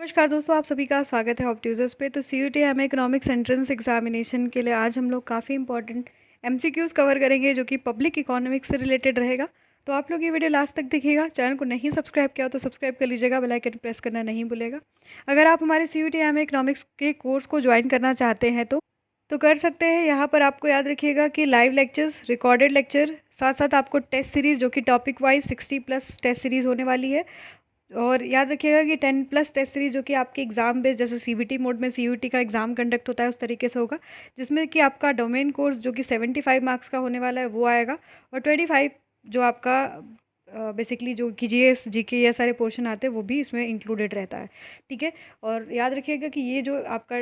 नमस्कार दोस्तों, आप सभी का स्वागत है ऑप्ट्यूजर्स पे। तो सीयूटी हमें इकोनॉमिक्स एंट्रेंस एग्जामिनेशन के लिए आज हम लोग काफ़ी इंपॉर्टेंट एमसीक्यूज़ कवर करेंगे जो कि पब्लिक इकोनॉमिक्स से रिलेटेड रहेगा। तो आप लोग ये वीडियो लास्ट तक देखिएगा। चैनल को नहीं सब्सक्राइब किया हो तो सब्सक्राइब कर लीजिएगा, बेल आइकन प्रेस करना नहीं भूलेगा। अगर आप हमारे सीयूटी हमें इकोनॉमिक्स के कोर्स को ज्वाइन करना चाहते हैं तो कर सकते हैं। यहाँ पर आपको याद रखिएगा कि लाइव लेक्चर्स, रिकॉर्डेड लेक्चर, साथ साथ आपको टेस्ट सीरीज़ जो कि टॉपिक वाइज 60+ टेस्ट सीरीज़ होने वाली है। और याद रखिएगा कि 10+ टेस्ट सीरीज जो कि आपके एग्जाम बेस्ड, जैसे सीबीटी मोड में सीयूटी का एग्जाम कंडक्ट होता है उस तरीके से होगा, जिसमें कि आपका डोमेन कोर्स जो कि 75 मार्क्स का होने वाला है वो आएगा, और 25 जो आपका बेसिकली जो कि जीएस जीके ये सारे पोर्शन आते हैं वो भी इसमें इंक्लूडेड रहता है। ठीक है। और याद रखिएगा कि ये जो आपका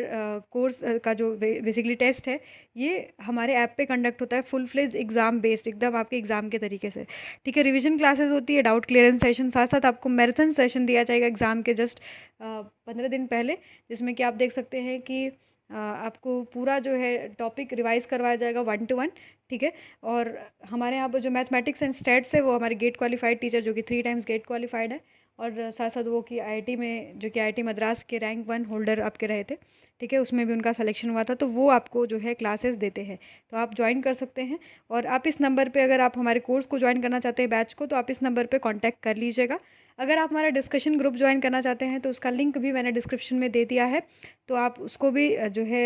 कोर्स का जो बेसिकली टेस्ट है ये हमारे ऐप पे कंडक्ट होता है, फुल फ्लेज एग्जाम बेस्ड, एकदम आपके एग्जाम के तरीके से। ठीक है। रिवीजन क्लासेस होती है, डाउट क्लियरेंस सेशन, साथ साथ आपको मैराथन सेशन दिया जाएगा एग्जाम के जस्ट 15 दिन पहले, जिसमें कि आप देख सकते हैं कि आपको पूरा जो है टॉपिक रिवाइज करवाया जाएगा 1 to 1। ठीक है। और हमारे यहाँ पर जो मैथमेटिक्स एंड स्टैट्स है वो हमारे गेट क्वालिफाइड टीचर जो कि 3 टाइम्स गेट क्वालिफाइड है, और साथ साथ वो कि आईआईटी में जो कि आईआईटी मद्रास के रैंक 1 होल्डर आपके रहे थे। ठीक है। उसमें भी उनका सिलेक्शन हुआ था, तो वो आपको जो है क्लासेस देते हैं, तो आप ज्वाइन कर सकते हैं। और आप इस नंबर पे, अगर आप हमारे कोर्स को ज्वाइन करना चाहते हैं बैच को, तो आप इस नंबर पे कांटेक्ट कर लीजिएगा। अगर आप हमारा डिस्कशन ग्रुप ज्वाइन करना चाहते हैं तो उसका लिंक भी मैंने डिस्क्रिप्शन में दे दिया है, तो आप उसको भी जो है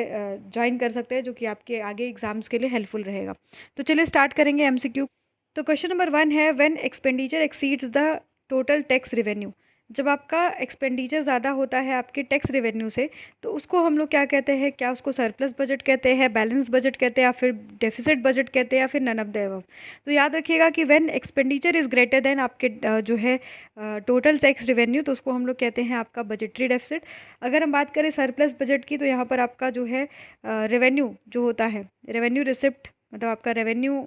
ज्वाइन कर सकते हैं, जो कि आपके आगे एग्जाम्स के लिए हेल्पफुल रहेगा। तो चलिए स्टार्ट करेंगे एमसीक्यू। तो क्वेश्चन नंबर 1 है, when expenditure exceeds the total tax revenue. जब आपका एक्सपेंडिचर ज़्यादा होता है आपके टैक्स रेवेन्यू से, तो उसको हम लोग क्या कहते हैं? क्या उसको सरप्लस बजट कहते हैं, बैलेंस बजट कहते हैं, या फिर डेफिसिट बजट कहते हैं, या फिर नन ऑफ द अबव। तो याद रखिएगा कि when expenditure is greater than आपके जो है टोटल टैक्स रेवेन्यू, तो उसको हम लोग कहते हैं आपका बजटरी डेफिसिट। अगर हम बात करें सरप्लस बजट की, तो यहाँ पर आपका जो है रेवेन्यू जो होता है, रेवेन्यू रिसिप्ट, मतलब आपका रेवेन्यू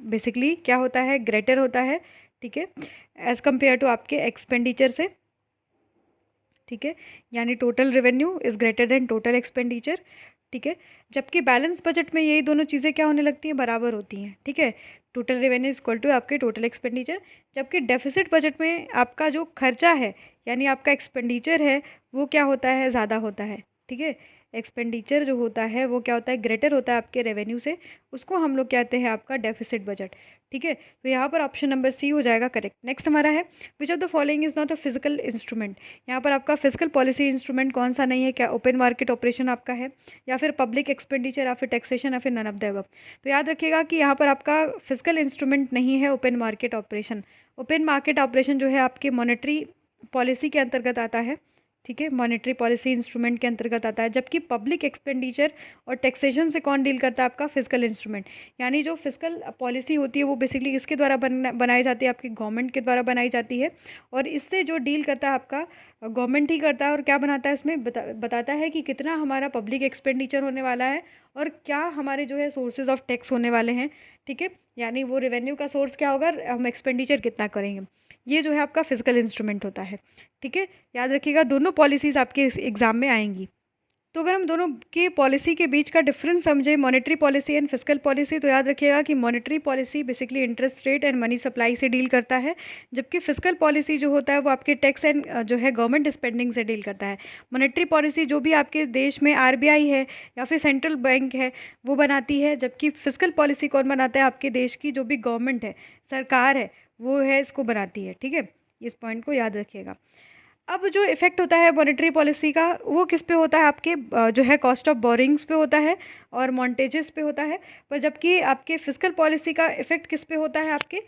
बेसिकली क्या होता है? ग्रेटर होता है। ठीक है। एज़ कम्पेयर टू आपके एक्सपेंडिचर से। ठीक है। यानी total revenue is greater than total expenditure. ठीक है। जबकि बैलेंस बजट में यही दोनों चीज़ें क्या होने लगती हैं? बराबर होती हैं। ठीक है। Total revenue is equal to आपके टोटल एक्सपेंडिचर। जबकि डेफिसिट बजट में आपका जो खर्चा है, यानी आपका एक्सपेंडिचर है, वो क्या होता है? ज़्यादा होता है। ठीक है। एक्सपेंडिचर जो होता है वो क्या होता है? ग्रेटर होता है आपके रेवेन्यू से। उसको हम लोग कहते हैं आपका डेफिसिट बजट। ठीक है। तो यहाँ पर ऑप्शन नंबर सी हो जाएगा करेक्ट। नेक्स्ट हमारा है, which of the following is not a physical instrument. यहाँ पर आपका फिजिकल पॉलिसी इंस्ट्रूमेंट कौन सा नहीं है? क्या ओपन मार्केट ऑपरेशन आपका है, या फिर पब्लिक एक्सपेंडिचर, या फिर टैक्सेशन, या फिर नन ऑफ द अबव। तो याद रखिएगा कि यहाँ पर आपका फिजिकल इंस्ट्रूमेंट नहीं है open market operation. Open market operation जो है आपके मॉनेटरी पॉलिसी के अंतर्गत आता है। ठीक है। मॉनेटरी पॉलिसी इंस्ट्रूमेंट के अंतर्गत आता है। जबकि पब्लिक एक्सपेंडिचर और टैक्सेशन से कौन डील करता है? आपका फिजिकल इंस्ट्रूमेंट। यानी जो फिजिकल पॉलिसी होती है वो बेसिकली इसके द्वारा बनाई जाती है, आपकी गवर्नमेंट के द्वारा बनाई जाती है, और इससे जो डील करता है आपका गवर्नमेंट ही करता है। और क्या बनाता है इसमें? बताता है कि कितना हमारा पब्लिक एक्सपेंडिचर होने वाला है, और क्या हमारे जो है सोर्सेज ऑफ टैक्स होने वाले हैं। ठीक है। यानी वो रेवेन्यू का सोर्स क्या होगा, हम एक्सपेंडिचर कितना करेंगे, ये जो है आपका फिजिकल इंस्ट्रूमेंट होता है। ठीक है। याद रखिएगा दोनों पॉलिसीज़ आपके एग्जाम में आएंगी। तो अगर हम दोनों की पॉलिसी के बीच का डिफरेंस समझे, monetary policy and physical policy, तो याद रखिएगा कि monetary policy basically interest rate and money supply से डील करता है, जबकि फिजिकल पॉलिसी जो होता है वो आपके टैक्स एंड जो है गवर्नमेंट स्पेंडिंग से डील करता है। मॉनेटरी पॉलिसी जो भी आपके देश में आरबीआई है या फिर सेंट्रल बैंक है वो बनाती है, जबकि फिजिकल पॉलिसी कौन बनाता है? आपके देश की जो भी गवर्नमेंट है, सरकार है, वो है इसको बनाती है। ठीक है। इस पॉइंट को याद रखिएगा। अब जो इफेक्ट होता है मॉनेटरी पॉलिसी का, वो किस पे होता है? आपके जो है कॉस्ट ऑफ बोरिंग्स पे होता है और मॉन्टेजेस पे होता है। पर जबकि आपके फिजिकल पॉलिसी का इफेक्ट किस पे होता है? आपके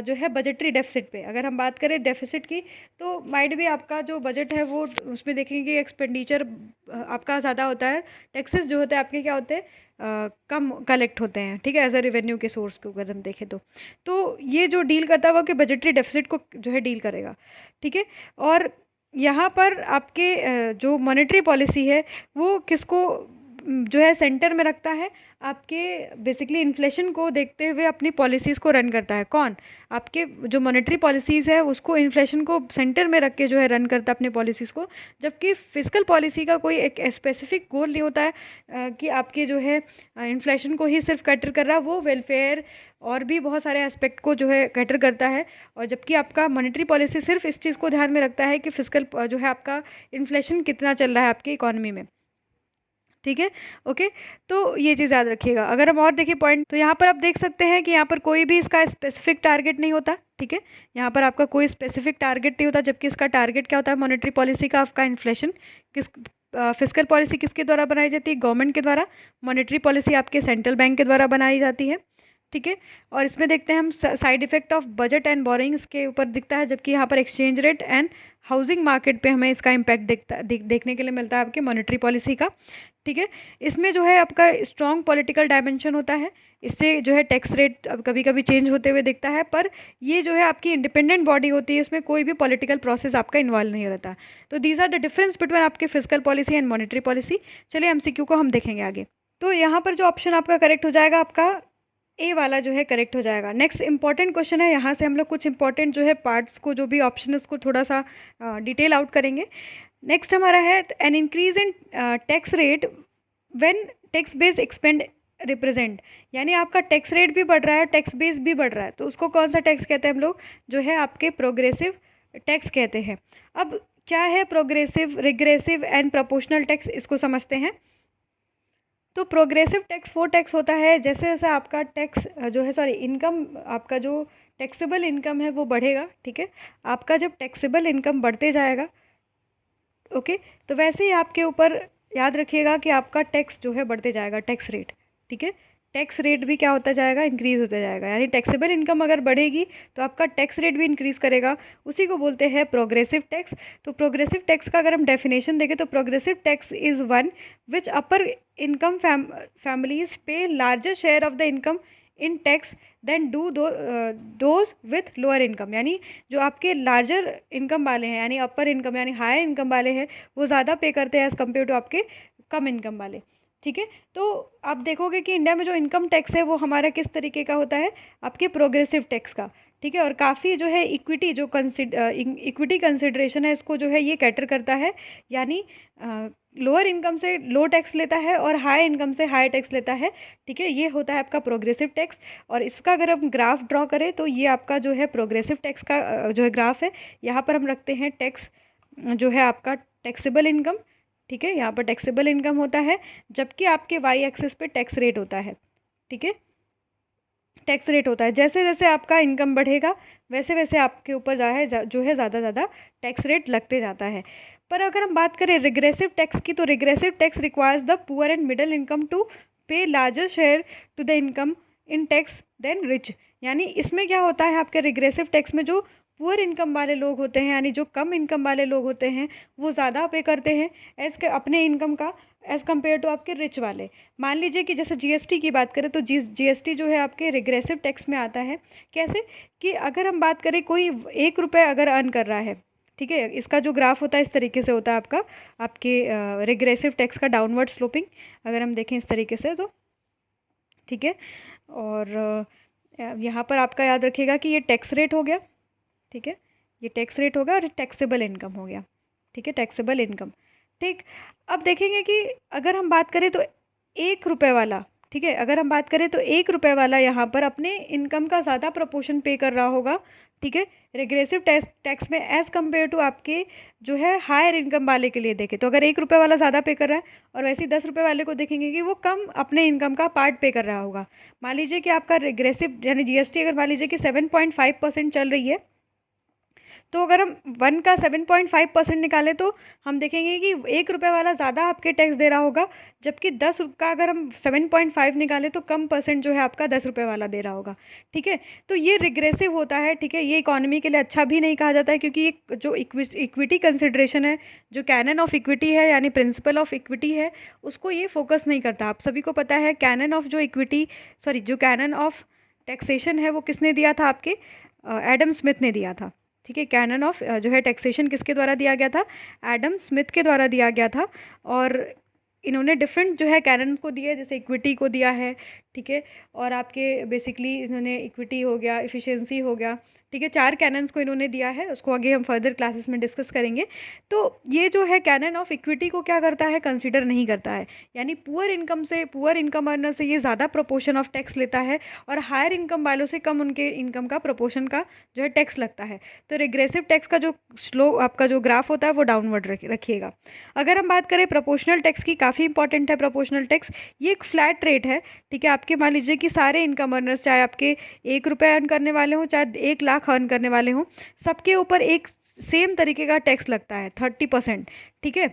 जो है बजटरी डेफिसिट पे। अगर हम बात करें डेफिसिट की, तो माइट भी आपका जो बजट है वो उसमें देखेंगे कि एक्सपेंडिचर आपका ज़्यादा होता है, टैक्सेस जो होते हैं आपके क्या होते हैं? कम कलेक्ट होते हैं। ठीक है। एज अ रेवेन्यू के सोर्स को अगर हम देखें तो ये जो डील करता है वो कि बजटरी डेफिसिट को जो है डील करेगा। ठीक है। और यहाँ पर आपके जो मॉनेटरी पॉलिसी है वो किसको जो है सेंटर में रखता है, आपके बेसिकली इन्फ्लेशन को देखते हुए अपनी पॉलिसीज़ को रन करता है। कौन? आपके जो मॉनेटरी पॉलिसीज़ है उसको इन्फ्लेशन को सेंटर में रख के जो है रन करता है अपनी पॉलिसीज़ को। जबकि फिजिकल पॉलिसी का कोई एक स्पेसिफिक गोल नहीं होता है कि आपके जो है इन्फ्लेशन को ही सिर्फ कैटर कर रहा है, वो वेलफेयर और भी बहुत सारे एस्पेक्ट को जो है कैटर करता है। और जबकि आपका मॉनेटरी पॉलिसी सिर्फ इस चीज़ को ध्यान में रखता है कि फिजिकल जो है आपका इन्फ्लेशन कितना चल रहा है आपकी इकोनॉमी में। ठीक है, ओके। तो ये चीज़ याद रखिएगा। अगर हम और देखिए पॉइंट, तो यहाँ पर आप देख सकते हैं कि यहाँ पर कोई भी इसका स्पेसिफिक टारगेट नहीं होता। ठीक है, यहाँ पर आपका कोई स्पेसिफिक टारगेट नहीं होता, जबकि इसका टारगेट क्या होता है मॉनेटरी पॉलिसी का? आपका इन्फ्लेशन। किस फिजिकल पॉलिसी किसके द्वारा बनाई जाती है? गवर्नमेंट के द्वारा। मॉनेटरी पॉलिसी आपके सेंट्रल बैंक के द्वारा बनाई जाती है। ठीक है, और इसमें देखते हैं हम side effect of budget and borings के ऊपर दिखता है, जबकि यहाँ पर exchange rate and housing market पे हमें इसका इम्पैक्ट देखने के लिए मिलता है आपके मॉनेटरी पॉलिसी का। ठीक है, इसमें जो है आपका स्ट्रॉन्ग पॉलिटिकल डायमेंशन होता है। इससे जो है टैक्स रेट कभी कभी चेंज होते हुए दिखता है, पर ये जो है आपकी इंडिपेंडेंट बॉडी होती है, इसमें कोई भी पॉलिटिकल प्रोसेस आपका इन्वॉल्व नहीं रहता। तो these are the difference between आपके physical policy and monetary policy. चलिए एमसीक्यू को हम देखेंगे आगे। तो यहाँ पर जो ऑप्शन आपका करेक्ट हो जाएगा, आपका ए वाला जो है करेक्ट हो जाएगा। नेक्स्ट इंपॉर्टेंट क्वेश्चन है, यहाँ से हम लोग कुछ इंपॉर्टेंट जो है पार्ट्स को, जो भी ऑप्शन है उसको थोड़ा सा डिटेल आउट करेंगे। नेक्स्ट हमारा है an increase in tax rate when tax base expand represent, यानी आपका टैक्स रेट भी बढ़ रहा है, टैक्स बेस भी बढ़ रहा है, तो उसको कौन सा टैक्स कहते हैं हम लोग? जो है आपके प्रोग्रेसिव टैक्स कहते हैं। अब क्या है progressive, regressive and proportional tax, इसको समझते हैं। तो प्रोग्रेसिव टैक्स वो टैक्स होता है जैसे जैसे आपका टैक्स जो है इनकम, आपका जो टैक्सेबल इनकम है वो बढ़ेगा। ठीक है, आपका जब टैक्सेबल इनकम बढ़ते जाएगा, ओके, तो वैसे ही आपके ऊपर याद रखिएगा कि आपका टैक्स जो है बढ़ते जाएगा, टैक्स रेट। ठीक है, टैक्स रेट भी क्या होता जाएगा? इंक्रीज होता जाएगा। यानी टैक्सेबल इनकम अगर बढ़ेगी तो आपका टैक्स रेट भी इंक्रीज करेगा, उसी को बोलते हैं प्रोग्रेसिव टैक्स। तो प्रोग्रेसिव टैक्स का अगर हम डेफिनेशन देखें तो progressive tax is one which upper income families pay larger share of the income in tax than do those with lower income. यानी जो आपके लार्जर इनकम वाले हैं, यानी अपर इनकम यानी हायर इनकम वाले हैं, वो ज़्यादा पे करते हैं एज़ कम्पेयर टू आपके कम इनकम वाले। ठीक है, तो आप देखोगे कि इंडिया में जो इनकम टैक्स है वो हमारा किस तरीके का होता है? आपके प्रोग्रेसिव टैक्स का। ठीक है, और काफ़ी जो है इक्विटी जो इक्विटी कंसिडरेशन है, इसको जो है ये कैटर करता है। यानी लोअर इनकम से लो टैक्स लेता है और हाई इनकम से हाई टैक्स लेता है। ठीक है, ये होता है आपका प्रोग्रेसिव टैक्स। और इसका अगर हम ग्राफ ड्रॉ करें तो ये आपका जो है प्रोग्रेसिव टैक्स का जो है ग्राफ है। यहाँ पर हम रखते हैं टैक्स जो है आपका टैक्सेबल इनकम। ठीक है, यहाँ पर टैक्सेबल इनकम होता है, जबकि आपके वाई एक्सिस पे टैक्स रेट होता है। ठीक है, टैक्स रेट होता है, जैसे जैसे आपका इनकम बढ़ेगा वैसे वैसे आपके ऊपर जो है ज़्यादा ज़्यादा टैक्स रेट लगते जाता है। पर अगर हम बात करें रिग्रेसिव टैक्स की, तो regressive tax requires the poor and middle income to pay larger share to the income in tax than rich. यानी इसमें क्या होता है, आपके रिग्रेसिव टैक्स में जो पुअर इनकम वाले लोग होते हैं, यानी जो कम इनकम वाले लोग होते हैं, वो ज़्यादा पे करते हैं अपने इनकम का एज़ कम्पेयर टू आपके रिच वाले। मान लीजिए कि जैसे जीएसटी की बात करें तो जीएसटी जो है आपके रिग्रेसिव टैक्स में आता है। कैसे? कि अगर हम बात करें कोई 1 रुपये अगर अर्न कर रहा है, ठीक है, इसका जो ग्राफ होता है इस तरीके से होता है आपका, आपके रिग्रेसिव टैक्स का डाउनवर्ड स्लोपिंग अगर हम देखें इस तरीके से तो। ठीक है, और यहाँ पर आपका याद रखिएगा कि ये टैक्स रेट हो गया। ठीक है, ये टैक्स रेट होगा और टैक्सेबल इनकम हो गया। ठीक है, टैक्सेबल इनकम। ठीक, अब देखेंगे कि अगर हम बात करें तो 1 रुपये वाला, ठीक है, अगर हम बात करें तो 1 रुपये वाला यहाँ पर अपने इनकम का ज़्यादा प्रपोर्शन पे कर रहा होगा। ठीक है, रिग्रेसिव टैक्स में एज़ कम्पेयर टू आपके जो है हायर इनकम वाले के लिए देखें तो अगर 1 रुपये वाला ज़्यादा पे कर रहा है, और वैसे ही 10 रुपये वाले को देखेंगे कि वो कम अपने इनकम का पार्ट पे कर रहा होगा। मान लीजिए कि आपका रिग्रेसिव यानी जीएसटी अगर मान लीजिए कि 7.5% चल रही है, तो अगर हम 1 का 7.5% निकालें तो हम देखेंगे कि 1 रुपये वाला ज़्यादा आपके टैक्स दे रहा होगा, जबकि 10 का अगर हम 7.5 निकालें तो कम परसेंट जो है आपका 10 रुपये वाला दे रहा होगा। ठीक है, तो ये रिग्रेसिव होता है। ठीक है, ये इकोनॉमी के लिए अच्छा भी नहीं कहा जाता है, क्योंकि ये जो इक्विटी कंसिडरेशन है, जो कैनन ऑफ इक्विटी है यानी प्रिंसिपल ऑफ इक्विटी है, उसको ये फोकस नहीं करता। आप सभी को पता है कैनन ऑफ जो कैनन ऑफ टैक्सेशन है वो किसने दिया था? आपके एडम स्मिथ ने दिया था। ठीक है, कैनन ऑफ जो है टैक्सेशन किसके द्वारा दिया गया था? एडम स्मिथ के द्वारा दिया गया था। और इन्होंने डिफरेंट जो है कैनन को दिया है, जैसे इक्विटी को दिया है, ठीक है, और आपके बेसिकली इन्होंने इक्विटी हो गया, एफिशिएंसी हो गया, ठीक है, 4 कैनन्स को इन्होंने दिया है, उसको आगे हम फर्दर क्लासेस में डिस्कस करेंगे। तो ये जो है कैनन ऑफ इक्विटी को क्या करता है, कंसीडर नहीं करता है, यानी पुअर इनकम अर्नर से ये ज़्यादा प्रोपोर्शन ऑफ टैक्स लेता है और हायर इनकम वालों से कम उनके इनकम का प्रोपोर्शन का जो है टैक्स लगता है। तो रिग्रेसिव टैक्स का जो स्लो आपका जो ग्राफ होता है वो डाउनवर्ड रखिएगा। अगर हम बात करें प्रोपोर्शनल टैक्स की, काफ़ी इंपॉर्टेंट है प्रोपोर्शनल टैक्स। ये एक फ्लैट रेट है, ठीक है। आपके मान लीजिए कि सारे इनकम अर्नर्स, चाहे आपके 1 रुपये अर्न करने वाले हों, चाहे 1 लाख अर्न करने वाले हों, सबके ऊपर एक सेम तरीके का टैक्स लगता है 30%, ठीक है।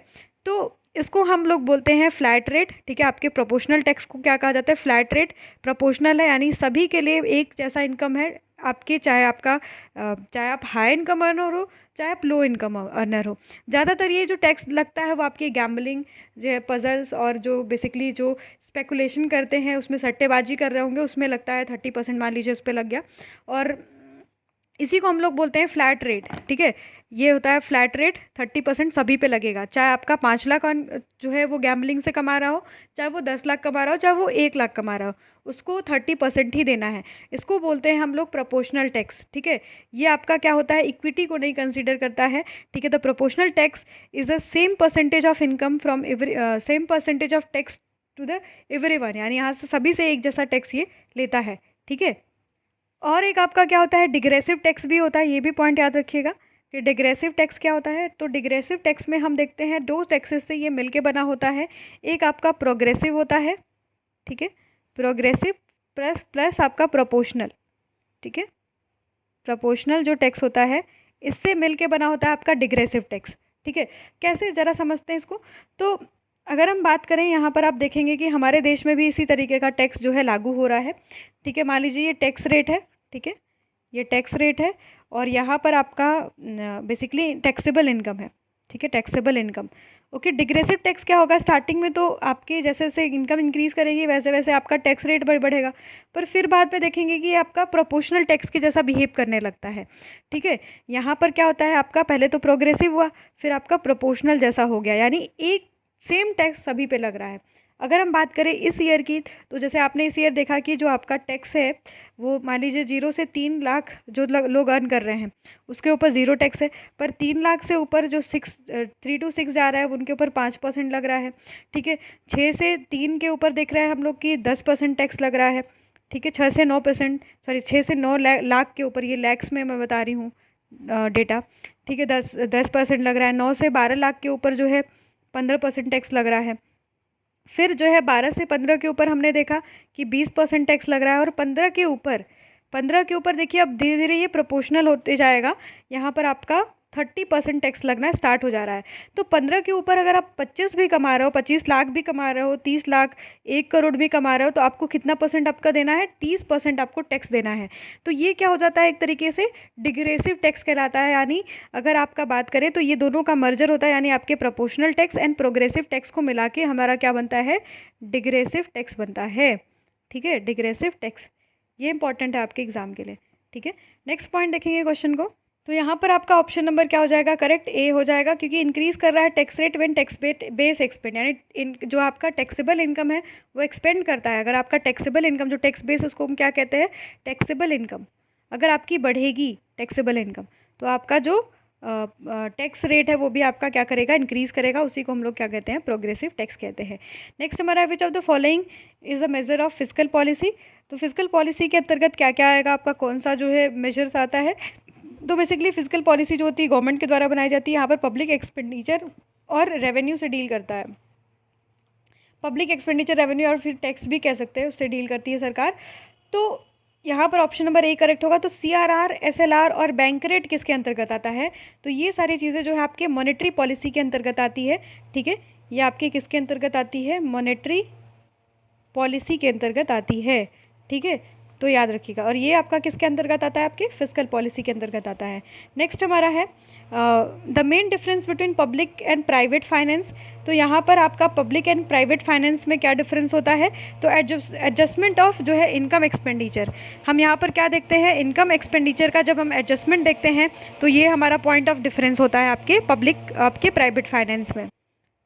तो इसको हम लोग बोलते हैं फ्लैट रेट, ठीक है। आपके प्रोपोर्शनल टैक्स को क्या कहा जाता है, फ्लैट रेट। प्रोपोर्शनल है यानी सभी के लिए एक जैसा इनकम है आपके, चाहे आप हाई इनकम अर्नर हो, चाहे आप लो इनकम अर्नर हो। ज़्यादातर ये जो टैक्स लगता है वो आपकी गैम्बलिंग, जो पजल्स और जो बेसिकली जो स्पेकुलेशन करते हैं, उसमें सट्टेबाजी कर रहे होंगे, उसमें लगता है 30%, मान लीजिए उस पर लग गया, और इसी को हम लोग बोलते हैं फ्लैट रेट, ठीक है। ये होता है फ्लैट रेट, 30% सभी पे लगेगा, चाहे आपका 5 लाख जो है वो गैम्बलिंग से कमा रहा हो, चाहे वो 10 लाख कमा रहा हो, चाहे वो 1 लाख कमा रहा हो, उसको 30% ही देना है। इसको बोलते हैं हम लोग प्रोपोर्शनल टैक्स, ठीक है। ये आपका क्या होता है, इक्विटी को नहीं कंसीडर करता है, ठीक है। The proportional tax is the same percentage of income from same percentage of tax to the everyone, यानी यहाँ से सभी से एक जैसा टैक्स ये लेता है, ठीक है। और एक आपका क्या होता है, डिग्रेसिव टैक्स भी होता है, ये भी पॉइंट याद रखिएगा कि डिग्रेसिव टैक्स क्या होता है। तो डिग्रेसिव टैक्स में हम देखते हैं 2 टैक्सेस से ये मिलके बना होता है। एक आपका प्रोग्रेसिव होता है, ठीक है, प्रोग्रेसिव प्लस आपका प्रोपोर्शनल, ठीक है। प्रोपोर्शनल जो टैक्स होता है इससे मिलके बना होता है आपका डिग्रेसिव टैक्स, ठीक है। कैसे, ज़रा समझते हैं इसको। तो अगर हम बात करें, यहाँ पर आप देखेंगे कि हमारे देश में भी इसी तरीके का टैक्स जो है लागू हो रहा है, ठीक है। मान लीजिए ये टैक्स रेट है, ठीक है, ये टैक्स रेट है, और यहाँ पर आपका बेसिकली टैक्सेबल इनकम है, ठीक है, टैक्सेबल इनकम। ओके, डिग्रेसिव टैक्स क्या होगा, स्टार्टिंग में तो आपकी जैसे जैसे इनकम इंक्रीज करेगी वैसे वैसे आपका टैक्स रेट बढ़ेगा, पर फिर बाद में देखेंगे कि आपका प्रोपोर्शनल टैक्स के जैसा बिहेव करने लगता है, ठीक है। यहाँ पर क्या होता है, आपका पहले तो प्रोग्रेसिव हुआ, फिर आपका प्रोपोर्शनल जैसा हो गया, यानी एक सेम टैक्स सभी पे लग रहा है। अगर हम बात करें इस ईयर की, तो जैसे आपने इस ईयर देखा कि जो आपका टैक्स है वो मान लीजिए 0 से 3 लाख जो लोग अर्न कर रहे हैं उसके ऊपर 0 टैक्स है, पर 3 लाख से ऊपर जो 3 to 6 जा रहा है उनके ऊपर 5% लग रहा है, ठीक है। 6 से 3 के ऊपर देख रहे हैं हम लोग कि 10% टैक्स लग रहा है, ठीक है। 6 से 9%, सॉरी 6 से 9 लाख के ऊपर, ये लैक्स में मैं बता रही हूँ डेटा, ठीक है, 10% लग रहा है। 9 से 12 लाख के ऊपर जो है 15% टैक्स लग रहा है। फिर जो है 12 से 15 के ऊपर हमने देखा कि 20% टैक्स लग रहा है, और 15 के ऊपर देखिए अब धीरे धीरे ये प्रोपोर्शनल होते जाएगा, यहाँ पर आपका 30% टैक्स लगना स्टार्ट हो जा रहा है। तो 15 के ऊपर अगर आप 25 भी कमा रहे हो, 25 लाख भी कमा रहे हो, 30 लाख 1 करोड़ भी कमा रहे हो, तो आपको कितना परसेंट आपका देना है, 30% आपको टैक्स देना है। तो ये क्या हो जाता है, एक तरीके से डिग्रेसिव टैक्स कहलाता है। यानी अगर आपका बात करें तो ये दोनों का मर्जर होता है, यानी आपके proportional tax and progressive tax को मिला के हमारा क्या बनता है, डिग्रेसिव टैक्स बनता है, ठीक है, डिग्रेसिव टैक्स। ये इंपॉर्टेंट है आपके एग्जाम के लिए, ठीक है। नेक्स्ट पॉइंट देखेंगे क्वेश्चन को, तो यहाँ पर आपका ऑप्शन नंबर क्या हो जाएगा, करेक्ट ए हो जाएगा, क्योंकि इंक्रीज कर रहा है tax rate when tax base expand, यानी जो आपका टैक्सेबल इनकम है वो एक्सपेंड करता है। अगर आपका टैक्सेबल इनकम जो टैक्स बेस, उसको हम क्या कहते हैं, टैक्सेबल इनकम, अगर आपकी बढ़ेगी टैक्सेबल इनकम तो आपका जो टैक्स रेट है वो भी आपका क्या करेगा, इंक्रीज करेगा, उसी को हम लोग क्या कहते हैं, प्रोग्रेसिव टैक्स कहते हैं। नेक्स्ट हमारा which of the following is a measure of fiscal policy. तो फिस्कल पॉलिसी के अंतर्गत क्या क्या आएगा, आपका कौन सा जो है मेजर्स आता है। तो बेसिकली फिस्कल पॉलिसी जो होती है गवर्नमेंट के द्वारा बनाई जाती है, यहाँ पर पब्लिक एक्सपेंडिचर और रेवेन्यू से डील करता है। पब्लिक एक्सपेंडिचर, रेवेन्यू और फिर टैक्स भी कह सकते हैं, उससे डील करती है सरकार। तो यहाँ पर ऑप्शन नंबर ए करेक्ट होगा। तो CRR, SLR और बैंक रेट किसके अंतर्गत आता है, तो ये सारी चीज़ें जो है आपके मॉनेटरी पॉलिसी के अंतर्गत आती है, ठीक है। ये आपके किसके अंतर्गत आती है, मॉनेटरी पॉलिसी के अंतर्गत आती है, ठीक है, तो याद रखिएगा। और ये आपका किसके अंतर्गत आता है, आपके फिस्कल पॉलिसी के अंतर्गत आता है। नेक्स्ट हमारा है the main difference between public and private finance. तो यहाँ पर आपका पब्लिक एंड प्राइवेट फाइनेंस में क्या डिफरेंस होता है, तो एडजस्टमेंट ऑफ जो है इनकम एक्सपेंडिचर। हम यहाँ पर क्या देखते हैं, इनकम एक्सपेंडिचर का जब हम एडजस्टमेंट देखते हैं तो ये हमारा पॉइंट ऑफ डिफरेंस होता है आपके प्राइवेट फाइनेंस में।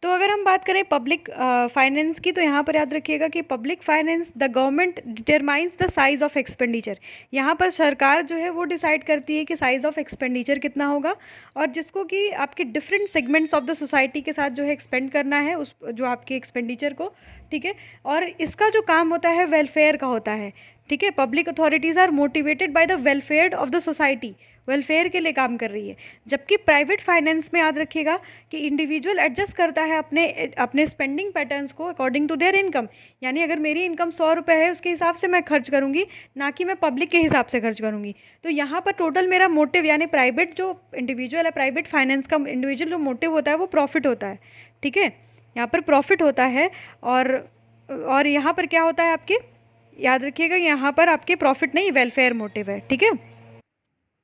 तो अगर हम बात करें पब्लिक फाइनेंस की, तो यहाँ पर याद रखिएगा कि public finance the government determines the size of expenditure. यहाँ पर सरकार जो है वो डिसाइड करती है कि साइज ऑफ एक्सपेंडिचर कितना होगा, और जिसको कि आपके different segments of the society के साथ जो है एक्सपेंड करना है उस जो आपके एक्सपेंडिचर को, ठीक है। और इसका जो काम होता है वेलफेयर का होता है, ठीक है। Public authorities are motivated by the welfare of the society, welfare के लिए काम कर रही है। जबकि प्राइवेट फाइनेंस में याद रखिएगा कि इंडिविजुअल एडजस्ट करता है अपने अपने स्पेंडिंग पैटर्न्स को अकॉर्डिंग टू देयर इनकम। यानी अगर मेरी इनकम 100 रुपये है उसके हिसाब से मैं खर्च करूँगी, ना कि मैं पब्लिक के हिसाब से खर्च करूँगी। तो यहाँ पर टोटल मेरा मोटिव, यानी प्राइवेट जो इंडिविजुअल है, प्राइवेट फाइनेंस का इंडिविजुअल जो मोटिव होता है वो प्रॉफिट होता है, ठीक है। यहाँ पर प्रॉफिट होता है, और यहाँ पर क्या होता है आपके, याद रखिएगा यहाँ पर आपके प्रॉफिट नहीं, वेलफेयर मोटिव है, ठीक है।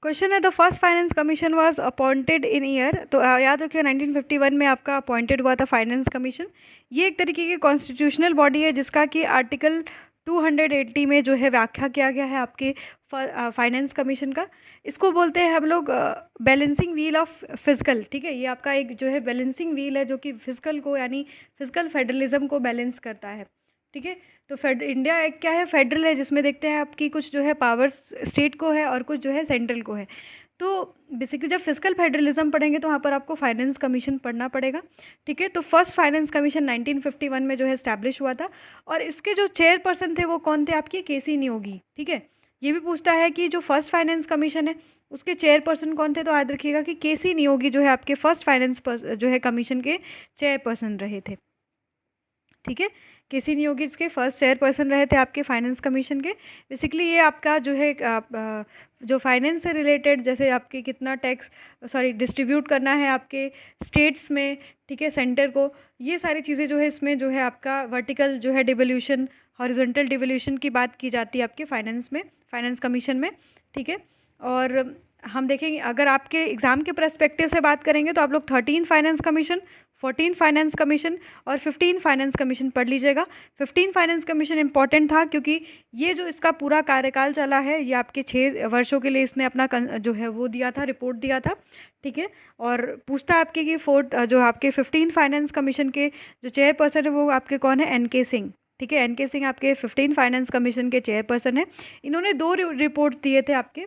क्वेश्चन है the first finance commission was appointed in year. तो याद रखिए 1951 में आपका अपॉइंटेड हुआ था फाइनेंस कमीशन। ये एक तरीके की कॉन्स्टिट्यूशनल बॉडी है जिसका कि आर्टिकल 280 में जो है व्याख्या किया गया है आपके फाइनेंस कमीशन का। इसको बोलते हैं हम लोग बैलेंसिंग व्हील ऑफ फिजिकल, ठीक है। ये आपका एक जो है बैलेंसिंग व्हील है जो कि फिजिकल को, यानी फिजिकल फेडरलिज्म को बैलेंस करता है, ठीक है। तो इंडिया एक क्या है, फेडरल है, जिसमें देखते हैं आपकी कुछ जो है पावर्स स्टेट को है और कुछ जो है सेंट्रल को है। तो बेसिकली जब फिजिकल फेडरलिज्म पढ़ेंगे तो वहाँ पर आपको फाइनेंस कमीशन पढ़ना पड़ेगा, ठीक है। तो फर्स्ट फाइनेंस कमीशन 1951 में जो है इस्टेब्लिश हुआ था, और इसके जो चेयरपर्सन थे वो कौन थे आपके, केसी नियोगी, ठीक है। ये भी पूछता है कि जो फर्स्ट फाइनेंस कमीशन है उसके चेयरपर्सन कौन थे, तो याद रखिएगा कि केसी नियोगी जो है आपके फर्स्ट फाइनेंस जो है कमीशन के चेयरपर्सन रहे थे, ठीक है। केसी नियोगी इसके फर्स्ट चेयरपर्सन रहे थे आपके फाइनेंस कमीशन के। बेसिकली ये आपका जो है जो फाइनेंस से रिलेटेड, जैसे आपके कितना टैक्स डिस्ट्रीब्यूट करना है आपके स्टेट्स में, ठीक है, सेंटर को, ये सारी चीज़ें जो है इसमें जो है आपका वर्टिकल जो है डिवोल्यूशन, हॉरिजॉन्टल डिवोल्यूशन की बात की जाती है आपके फाइनेंस में, फाइनेंस कमीशन में, ठीक है। और हम देखेंगे अगर आपके एग्ज़ाम के पर्सपेक्टिव से बात करेंगे तो आप लोग 13 फाइनेंस कमीशन, 14 फाइनेंस कमीशन और 15 फाइनेंस कमीशन पढ़ लीजिएगा। 15 फाइनेंस कमीशन इंपॉर्टेंट था क्योंकि ये जो इसका पूरा कार्यकाल चला है ये आपके 6 वर्षों के लिए इसने अपना जो है वो दिया था, रिपोर्ट दिया था, ठीक है। और पूछता है आपके कि जो आपके 15 फाइनेंस कमीशन के जो चेयरपर्सन है वो आपके कौन है, एन के सिंह, ठीक है। एन के सिंह आपके 15 फाइनेंस कमीशन के चेयरपर्सन है। इन्होंने 2 रिपोर्ट दिए थे आपके,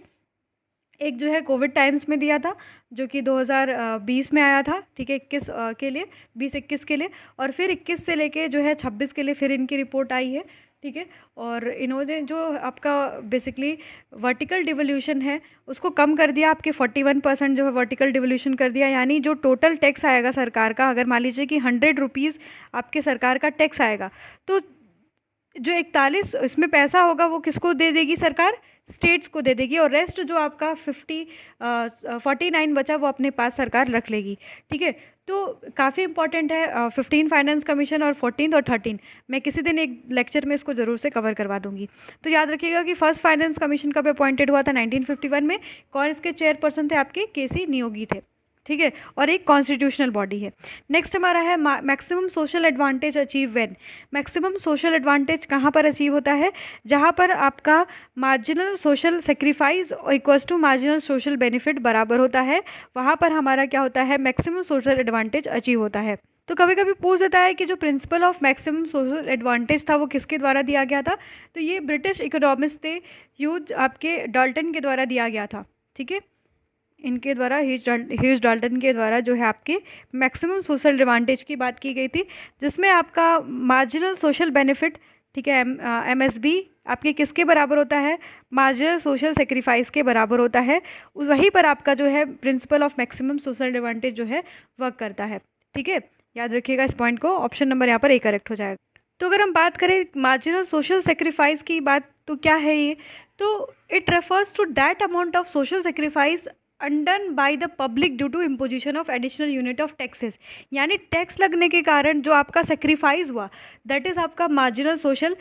एक जो है कोविड टाइम्स में दिया था जो कि 2020 में आया था, ठीक है, 21 के लिए, 20-21 के लिए, और फिर 21 से लेके जो है 26 के लिए फिर इनकी रिपोर्ट आई है, ठीक है। और इन्होंने जो आपका बेसिकली वर्टिकल डिवोल्यूशन है उसको कम कर दिया, आपके 41% जो है वर्टिकल डिवोल्यूशन कर दिया। यानी जो टोटल टैक्स आएगा सरकार का, अगर मान लीजिए कि 100 रुपीज़ आपके सरकार का टैक्स आएगा, तो जो 41 इसमें पैसा होगा वो किसको दे देगी सरकार, स्टेट्स को दे देगी, और रेस्ट जो आपका 49 बचा वो अपने पास सरकार रख लेगी, ठीक है। तो काफ़ी इंपॉर्टेंट है 15 फाइनेंस कमीशन और 14 और 13। मैं किसी दिन एक लेक्चर में इसको ज़रूर से कवर करवा दूंगी। तो याद रखिएगा कि फर्स्ट फाइनेंस कमीशन कब अपॉइंटेड हुआ था, 1951 में। कौन इसके चेयरपर्सन थे आपके, केसी नियोगी थे, ठीक है। और एक कॉन्स्टिट्यूशनल बॉडी है। नेक्स्ट हमारा है maximum social advantage achieve when. Maximum social advantage कहाँ पर अचीव होता है, जहाँ पर आपका marginal social sacrifice equals to marginal social benefit बराबर होता है, वहाँ पर हमारा क्या होता है, मैक्सिमम सोशल एडवांटेज अचीव होता है। तो कभी कभी पूछ देता है कि जो principal of maximum social advantage था वो किसके द्वारा दिया गया था, तो ये ब्रिटिश इकोनॉमिस्ट थे, ह्यूज आपके डाल्टन के द्वारा दिया गया था, ठीक है। इनके द्वारा ह्यूज डाल्टन के द्वारा जो है आपके मैक्सिमम सोशल एडवांटेज की बात की गई थी, जिसमें आपका मार्जिनल सोशल बेनिफिट, ठीक है, MSB आपके किसके बराबर होता है, मार्जिनल सोशल सेक्रीफाइस के बराबर होता है। वहीं पर आपका जो है principal of maximum social advantage जो है वर्क करता है, ठीक है। याद रखिएगा इस पॉइंट को, ऑप्शन नंबर यहाँ पर ए करेक्ट हो जाएगा। तो अगर हम बात करें मार्जिनल सोशल सेक्रीफाइस की बात, तो क्या है ये, तो it refers to that amount of social sacrifice undone by the public due to imposition of additional unit of taxes। यानी टैक्स लगने के कारण जो आपका सेक्रीफाइस हुआ, दैट इज़ आपका मार्जिनल सोशल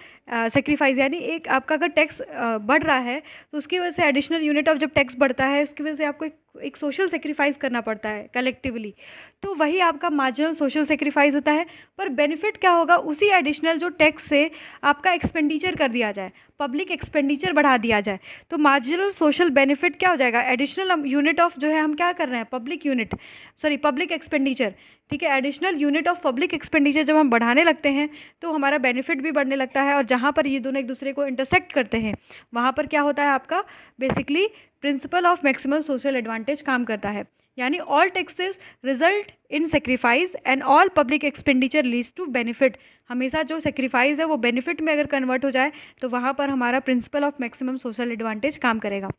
सेक्रीफाइस। यानी एक आपका अगर टैक्स बढ़ रहा है तो उसकी वजह से एडिशनल यूनिट ऑफ जब टैक्स बढ़ता है उसकी वजह से आपको एक सोशल सेक्रीफाइस करना पड़ता है कलेक्टिवली, तो वही आपका मार्जिनल सोशल सेक्रीफाइस होता है। पर बेनिफिट क्या होगा, उसी एडिशनल जो टैक्स से आपका एक्सपेंडिचर कर दिया जाए, पब्लिक एक्सपेंडिचर बढ़ा दिया जाए, तो मार्जिनल सोशल बेनिफिट क्या हो जाएगा, एडिशनल यूनिट ऑफ जो है हम क्या कर रहे हैं, पब्लिक एक्सपेंडिचर, ठीक है। Additional unit of public expenditure जब हम बढ़ाने लगते हैं तो हमारा बेनिफिट भी बढ़ने लगता है, और जहाँ पर ये दोनों एक दूसरे को इंटरसेक्ट करते हैं वहाँ पर क्या होता है आपका basically principle of maximum social advantage काम करता है। यानी all taxes result in sacrifice and all public expenditure leads to benefit. हमेशा जो सेक्रीफाइस है वो बेनिफिट में अगर कन्वर्ट हो जाए तो वहाँ पर हमारा principal of maximum social advantage काम करेगा।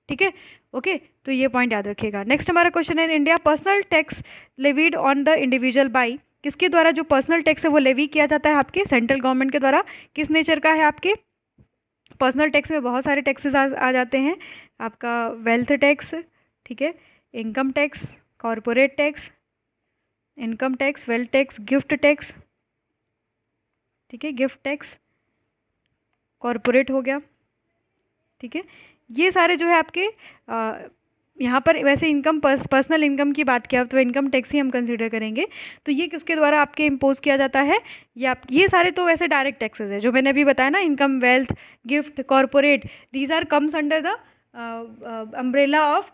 ठीक है, ओके, तो ये पॉइंट याद रखिएगा। नेक्स्ट हमारा क्वेश्चन है, in India personal tax levied on the individual by, किसके द्वारा जो पर्सनल टैक्स है वो लेवी किया जाता है आपके सेंट्रल गवर्नमेंट के द्वारा। किस नेचर का है आपके पर्सनल टैक्स में बहुत सारे टैक्सेस आ जाते हैं। आपका वेल्थ टैक्स, ठीक है, income tax, corporate tax, income tax, wealth tax, gift tax, ठीक है, गिफ्ट टैक्स, कॉरपोरेट हो गया, ठीक है। ये सारे जो है आपके यहाँ पर वैसे इनकम पर्सनल इनकम की बात किया तो इनकम टैक्स ही हम कंसीडर करेंगे। तो ये किसके द्वारा आपके इम्पोज किया जाता है, ये सारे तो वैसे डायरेक्ट टैक्सेस है जो मैंने अभी बताया ना, income, wealth, gift, corporate, these are comes under the umbrella of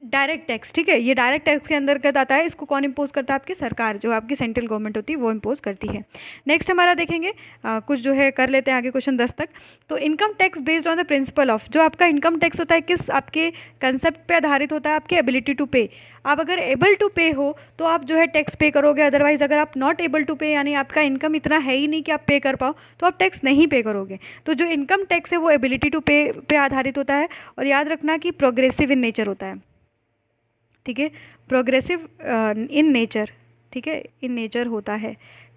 direct tax. ठीक है, ये डायरेक्ट टैक्स के अंतर्गत आता है। इसको कौन इम्पोज करता है, आपकी सरकार, जो आपकी सेंट्रल गवर्नमेंट होती है वो इम्पोज करती है। नेक्स्ट हमारा देखेंगे कुछ जो है कर लेते हैं आगे क्वेश्चन 10 तक। तो income tax based on the principle of, जो आपका इनकम टैक्स होता है किस आपके कंसेप्ट पे आधारित होता है, आपकी एबिलिटी टू पे। आप अगर एबल टू पे हो तो आप जो है टैक्स पे करोगे, अदरवाइज अगर आप नॉट एबल टू पे यानी आपका इनकम इतना है ही नहीं कि आप पे कर पाओ तो आप टैक्स नहीं पे करोगे। तो जो इनकम टैक्स है वो एबिलिटी टू पे आधारित होता है, और याद रखना कि प्रोग्रेसिव इन नेचर होता है। ठीक है, प्रोग्रेसिव इन नेचर, ठीक है, इन नेचर होता है।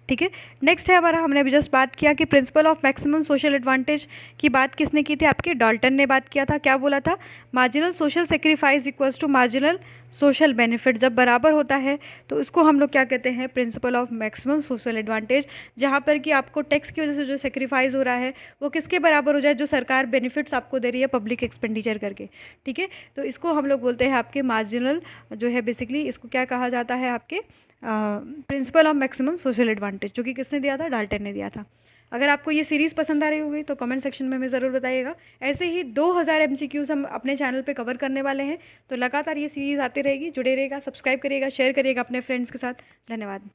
ठीक है, नेक्स्ट है हमारा, हमने अभी जस्ट बात किया कि principal of maximum social advantage की बात किसने की थी, आपके डाल्टन ने बात किया था। क्या बोला था, marginal social sacrifice equals to marginal social benefit. जब बराबर होता है तो इसको हम लोग क्या कहते हैं, principal of maximum social advantage. जहाँ पर कि आपको टैक्स की वजह से जो सेक्रीफाइस हो रहा है वो किसके बराबर हो जाए, जो सरकार बेनिफिट्स आपको दे रही है पब्लिक एक्सपेंडिचर करके। ठीक है, तो इसको हम लोग बोलते हैं आपके मार्जिनल जो है, बेसिकली इसको क्या कहा जाता है, आपके principal of maximum social advantage, जो कि किसने दिया था, डाल्टन ने दिया था। अगर आपको ये सीरीज़ पसंद आ रही होगी तो कमेंट सेक्शन में हमें ज़रूर बताइएगा। ऐसे ही 2000 MCQs हम अपने चैनल पे कवर करने वाले हैं, तो लगातार ये सीरीज़ आती रहेगी। जुड़े रहेगा, सब्सक्राइब करिएगा, शेयर करिएगा अपने फ्रेंड्स के साथ। धन्यवाद।